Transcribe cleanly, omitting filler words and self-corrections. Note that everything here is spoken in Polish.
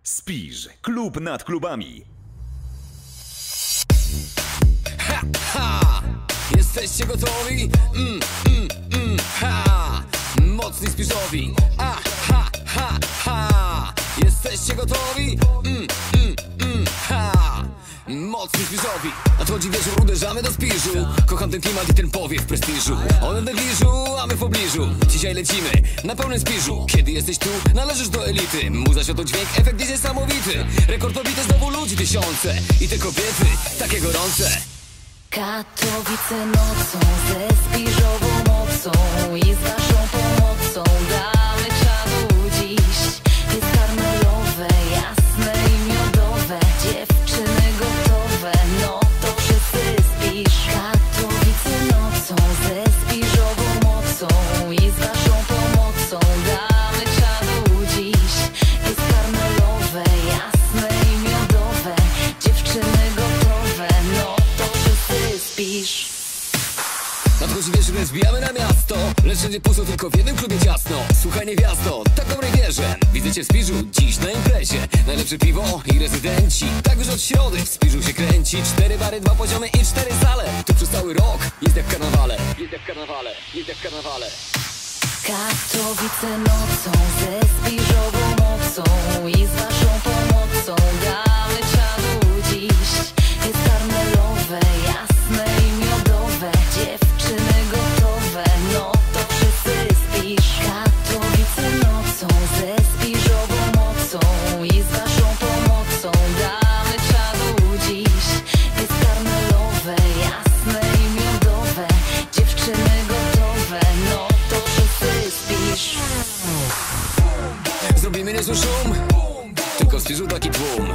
Spisz, klub nad klubami. Ha, ha! Jesteście gotowi? Ha! Mocni spiżowi. Ha, ha! Jesteście gotowi? Ha! Mocni spiżowi. Nadchodzi wieczór, uderzamy do spiżu. Kocham ten klimat i ten powiew prestiżu. One w negliżu, a my w pobliżu. Dzisiaj lecimy na pełnym spiżu. Kiedy jesteś tu, należysz do elity. Muza, światłodźwięk, efekt jest niesamowity. Rekord pobity, znowu ludzi tysiące. I te kobiety, takie gorące. Katowice nocą, ze spiżową mocą i z waszą pomocą damy czadu dziś. Jest karmelowe, jasne i miodowe, dziewczyny gotowe, no to wszyscy spisz. Katowice nocą, ze spiżową mocą i z waszą pomocą damy czadu dziś. Jest karmelowe, jasne i miodowe, dziewczyny gotowe, no to wszyscy spisz. Nadchodzi wieczór, więc zbijamy na miasto. Lecz wszędzie pusto, tylko w jednym klubie ciasno. Słuchaj niewiasto, tak dobrej wierzę. Widzę cię w Spiżu, dziś na imprezie. Najlepsze piwo i rezydenci. Tak już od środy w Spiżu się kręci. 4 bary, 2 poziomy i 4 sale. Tu przez cały rok jest jak w karnawale. Jest jak w karnawale, jest jak w karnawale. Katowice nocą, ze spiżową mocą i z waszą pomocą damy czadu dziś. Jest karmelowe, jasne i miodowe, dziewczyny gotowe, no to wszyscy spisz. Katowice nocą, ze spiżową mocą i z waszą pomocą damy czadu dziś. Jest karmelowe, jasne i miodowe, dziewczyny gotowe, no to wszyscy spisz. Zrobimy niezły szum, tylko w Spiżu taki tłum.